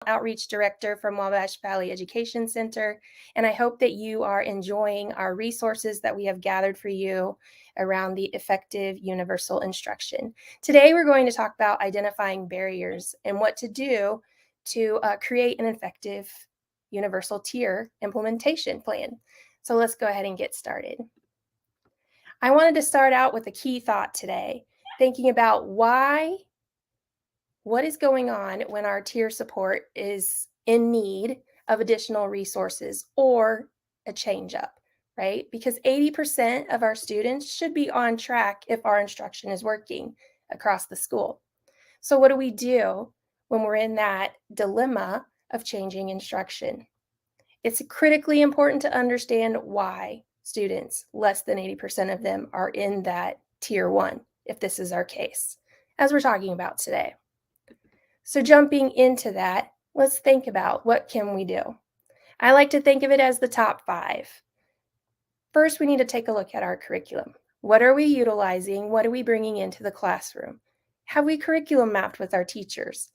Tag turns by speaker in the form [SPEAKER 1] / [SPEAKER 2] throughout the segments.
[SPEAKER 1] Outreach Director from Wabash Valley Education Center, and I hope that you are enjoying our resources that we have gathered for you around the effective universal instruction. Today, we're going to talk about identifying barriers and what to do to create an effective universal tier implementation plan. So let's go ahead and get started. I wanted to start out with a key thought today, thinking about what is going on when our tier support is in need of additional resources or a change up, right? Because 80% of our students should be on track if our instruction is working across the school. So what do we do when we're in that dilemma of changing instruction? It's critically important to understand why students, less than 80% of them, are in that tier 1, if this is our case, as we're talking about today. So jumping into that, let's think about what can we do. I like to think of it as the top 5. First, we need to take a look at our curriculum. What are we utilizing? What are we bringing into the classroom? Have we curriculum mapped with our teachers?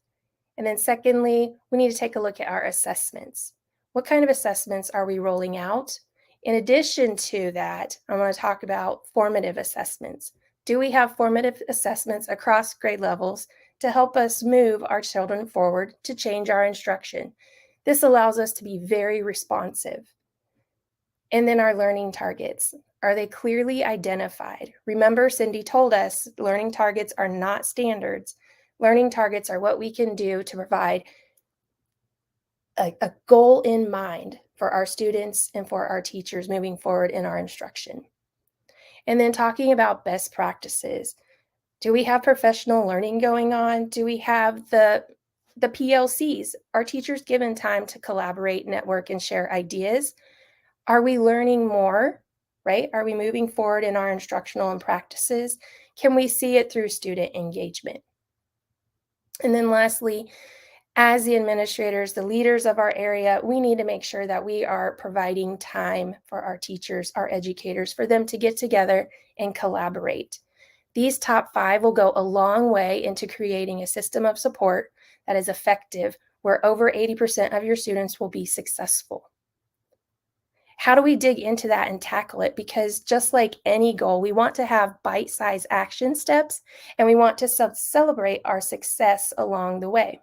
[SPEAKER 1] And then secondly, we need to take a look at our assessments. What kind of assessments are we rolling out? In addition to that, I want to talk about formative assessments. Do we have formative assessments across grade levels to help us move our children forward to change our instruction? This allows us to be very responsive. And then our learning targets. Are they clearly identified? Remember, Cindy told us learning targets are not standards. Learning targets are what we can do to provide a goal in mind for our students and for our teachers moving forward in our instruction. And then talking about best practices. Do we have professional learning going on? Do we have the PLCs? Are teachers given time to collaborate, network, and share ideas? Are we learning more, right? Are we moving forward in our instructional and practices? Can we see it through student engagement? And then lastly, as the administrators, the leaders of our area, we need to make sure that we are providing time for our teachers, our educators, for them to get together and collaborate. These top 5 will go a long way into creating a system of support that is effective, where over 80% of your students will be successful. How do we dig into that and tackle it? Because just like any goal, we want to have bite-sized action steps, and we want to celebrate our success along the way.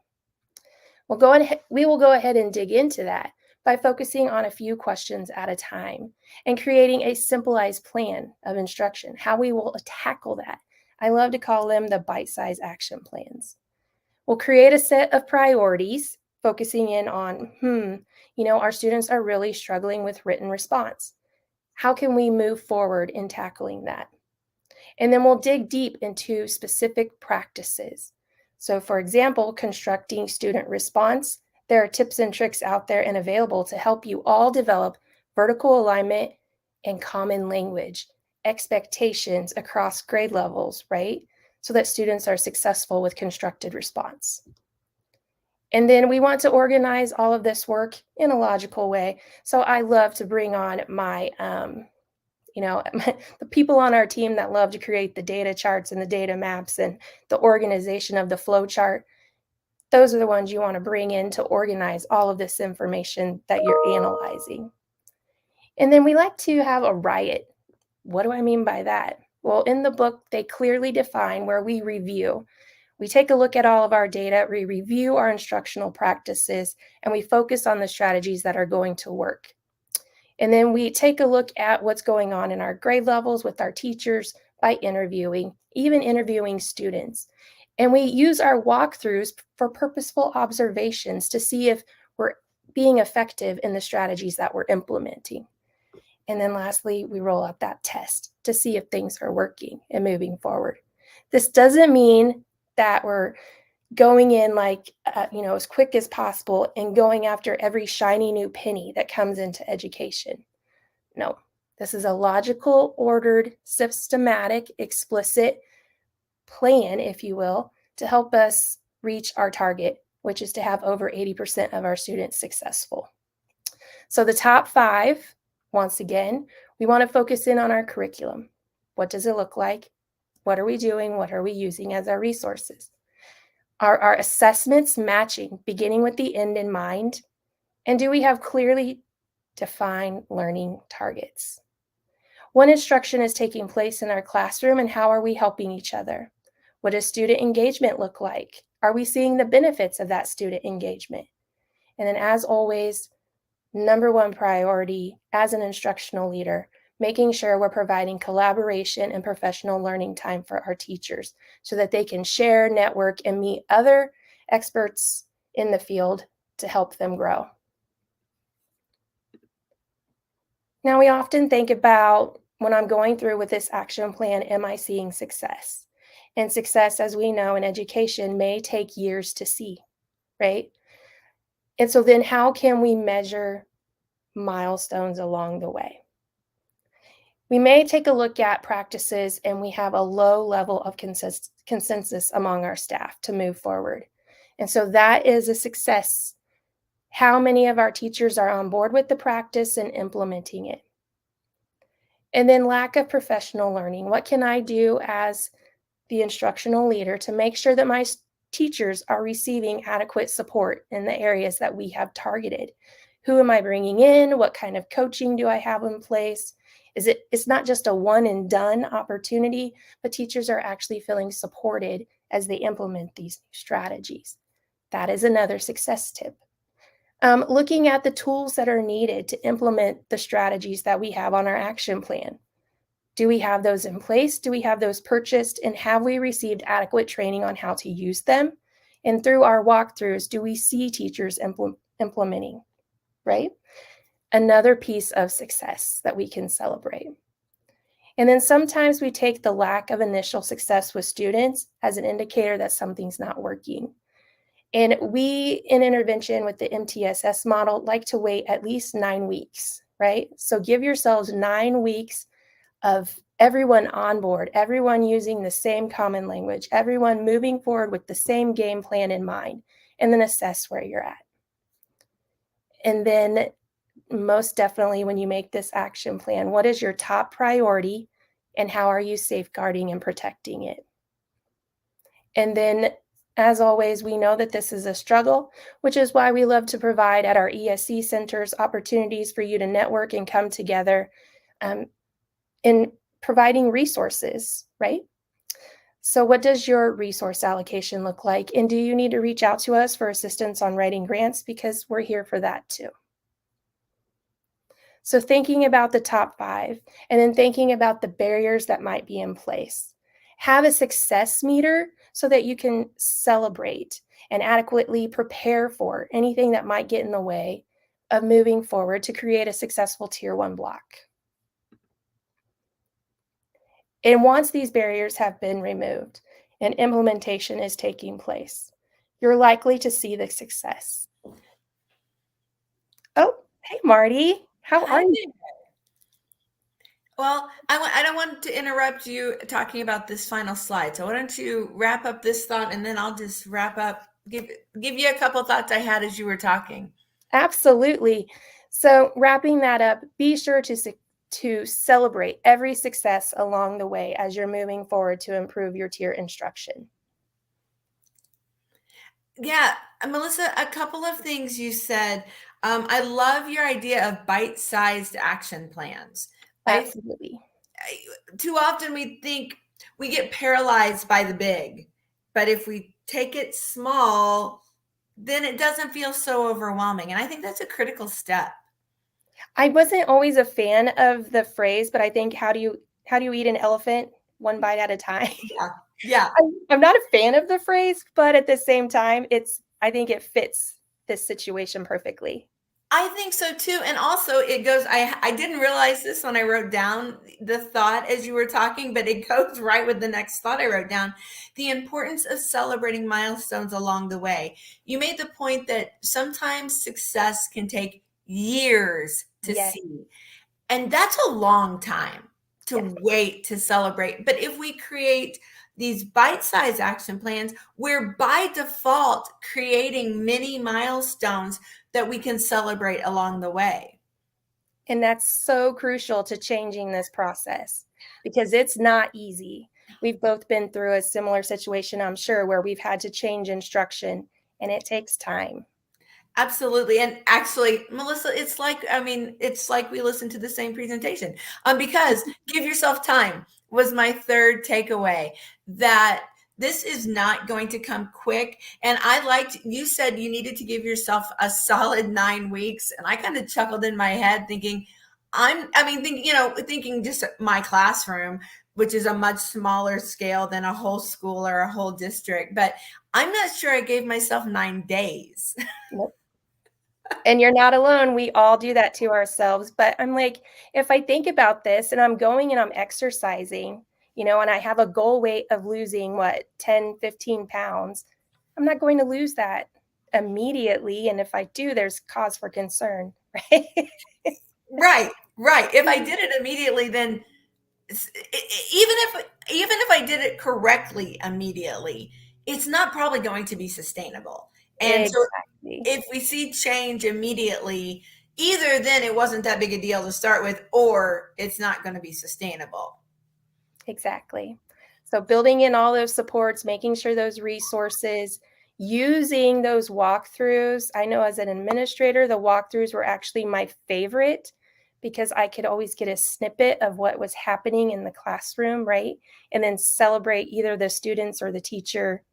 [SPEAKER 1] We will go ahead and dig into that by focusing on a few questions at a time and creating a simplified plan of instruction, how we will tackle that. I love to call them the bite-sized action plans. We'll create a set of priorities, focusing in on, our students are really struggling with written response. How can we move forward in tackling that? And then we'll dig deep into specific practices. So for example, constructing student response, there are tips and tricks out there and available to help you all develop vertical alignment and common language, expectations across grade levels, right? So that students are successful with constructed response. And then we want to organize all of this work in a logical way. So I love to bring on my the people on our team that love to create the data charts and the data maps and the organization of the flow chart. Those are the ones you want to bring in to organize all of this information that you're analyzing. And then we like to have a riot. What do I mean by that? Well, in the book, they clearly define where we review. We take a look at all of our data, we review our instructional practices, and we focus on the strategies that are going to work. And then we take a look at what's going on in our grade levels with our teachers by even interviewing students. And we use our walkthroughs for purposeful observations to see if we're being effective in the strategies that we're implementing. And then lastly, we roll out that test to see if things are working and moving forward. This doesn't mean that we're going in as quick as possible and going after every shiny new penny that comes into education. No, this is a logical, ordered, systematic, explicit plan, if you will, to help us reach our target, which is to have over 80% of our students successful. So the top 5, once again, we want to focus in on our curriculum. What does it look like? What are we doing? What are we using as our resources? Are our assessments matching, beginning with the end in mind? And do we have clearly defined learning targets? What instruction is taking place in our classroom and how are we helping each other? What does student engagement look like? Are we seeing the benefits of that student engagement? And then, as always, number one priority as an instructional leader, making sure we're providing collaboration and professional learning time for our teachers so that they can share, network, and meet other experts in the field to help them grow. Now, we often think about when I'm going through with this action plan, am I seeing success? And success, as we know in education, may take years to see, right? And so then how can we measure milestones along the way? We may take a look at practices and we have a low level of consensus among our staff to move forward. And so that is a success. How many of our teachers are on board with the practice and implementing it? And then lack of professional learning. What can I do as the instructional leader to make sure that my teachers are receiving adequate support in the areas that we have targeted? Who am I bringing in? What kind of coaching do I have in place? It's not just a one and done opportunity, but teachers are actually feeling supported as they implement these new strategies. That is another success tip. Looking at the tools that are needed to implement the strategies that we have on our action plan. Do we have those in place? Do we have those purchased? And have we received adequate training on how to use them? And through our walkthroughs, do we see teachers implementing, right? Another piece of success that we can celebrate. And then sometimes we take the lack of initial success with students as an indicator that something's not working. And we, in intervention with the MTSS model, like to wait at least 9 weeks, right? So give yourselves 9 weeks of everyone on board, everyone using the same common language, everyone moving forward with the same game plan in mind, and then assess where you're at. And then most definitely when you make this action plan, what is your top priority and how are you safeguarding and protecting it? And then, as always, we know that this is a struggle, which is why we love to provide at our ESC centers opportunities for you to network and come together in providing resources, right? So what does your resource allocation look like? And do you need to reach out to us for assistance on writing grants? Because we're here for that too. So thinking about the top 5 and then thinking about the barriers that might be in place. Have a success meter so that you can celebrate and adequately prepare for anything that might get in the way of moving forward to create a successful Tier 1 block. And once these barriers have been removed and implementation is taking place, you're likely to see the success. Oh, hey, Marty. How are you?
[SPEAKER 2] Well, I don't want to interrupt you talking about this final slide. So why don't you wrap up this thought and then I'll just wrap up, give you a couple thoughts I had as you were talking.
[SPEAKER 1] Absolutely. So wrapping that up, be sure to celebrate every success along the way as you're moving forward to improve your tier instruction.
[SPEAKER 2] Yeah, Melissa, a couple of things you said. I love your idea of bite-sized action plans.
[SPEAKER 1] Absolutely.
[SPEAKER 2] Too often we think we get paralyzed by the big, but if we take it small, then it doesn't feel so overwhelming. And I think that's a critical step.
[SPEAKER 1] I wasn't always a fan of the phrase, but I think how do you eat an elephant? One bite at a time.
[SPEAKER 2] Yeah. Yeah.
[SPEAKER 1] I'm not a fan of the phrase, but at the same time, I think it fits this situation perfectly.
[SPEAKER 2] I think so too. And also it goes, I didn't realize this when I wrote down the thought as you were talking, but it goes right with the next thought I wrote down. The importance of celebrating milestones along the way. You made the point that sometimes success can take years to
[SPEAKER 1] Yes.
[SPEAKER 2] see. And that's a long time to
[SPEAKER 1] Yes.
[SPEAKER 2] wait to celebrate. But if we create these bite-sized action plans, we're by default creating mini milestones that we can celebrate along the way.
[SPEAKER 1] And that's so crucial to changing this process because it's not easy. we've both been through a similar situation, I'm sure, where we've had to change instruction, and it takes time.
[SPEAKER 2] Absolutely. And actually, Melissa, it's like we listened to the same presentation. Because give yourself time was my third takeaway, that this is not going to come quick. And I liked, you said you needed to give yourself a solid 9 weeks. And I kind of chuckled in my head thinking, thinking just my classroom, which is a much smaller scale than a whole school or a whole district. But I'm not sure I gave myself 9 days.
[SPEAKER 1] Nope. And you're not alone. We all do that to ourselves. But I'm like, if I think about this and I'm going and I'm exercising, and I have a goal weight of losing 10, 15 pounds, I'm not going to lose that immediately. And if I do, there's cause for concern, right?
[SPEAKER 2] Right. If I did it immediately, then even if I did it correctly immediately, it's not probably going to be sustainable. And so
[SPEAKER 1] Exactly.
[SPEAKER 2] if we see change immediately, either then it wasn't that big a deal to start with, or it's not going to be sustainable.
[SPEAKER 1] Exactly. So building in all those supports, making sure those resources, using those walkthroughs. I know as an administrator, the walkthroughs were actually my favorite because I could always get a snippet of what was happening in the classroom, right? And then celebrate either the students or the teacher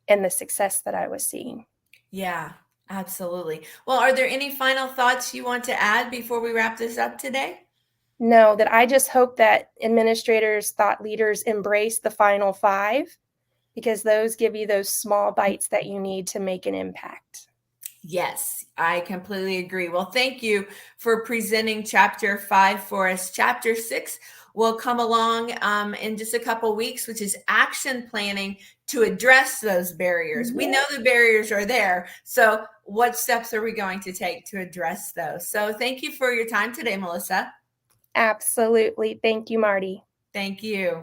[SPEAKER 1] and the success that I was seeing.
[SPEAKER 2] Yeah, absolutely. Well, are there any final thoughts you want to add before we wrap this up today?
[SPEAKER 1] No, that I just hope that administrators, thought leaders embrace the final 5 because those give you those small bites that you need to make an impact.
[SPEAKER 2] Yes, I completely agree. Well, thank you for presenting chapter 5 for us. Chapter 6 will come along in just a couple weeks, which is action planning to address those barriers. We know the barriers are there. So what steps are we going to take to address those? So thank you for your time today, Melissa.
[SPEAKER 1] Absolutely. Thank you, Marty.
[SPEAKER 2] Thank you.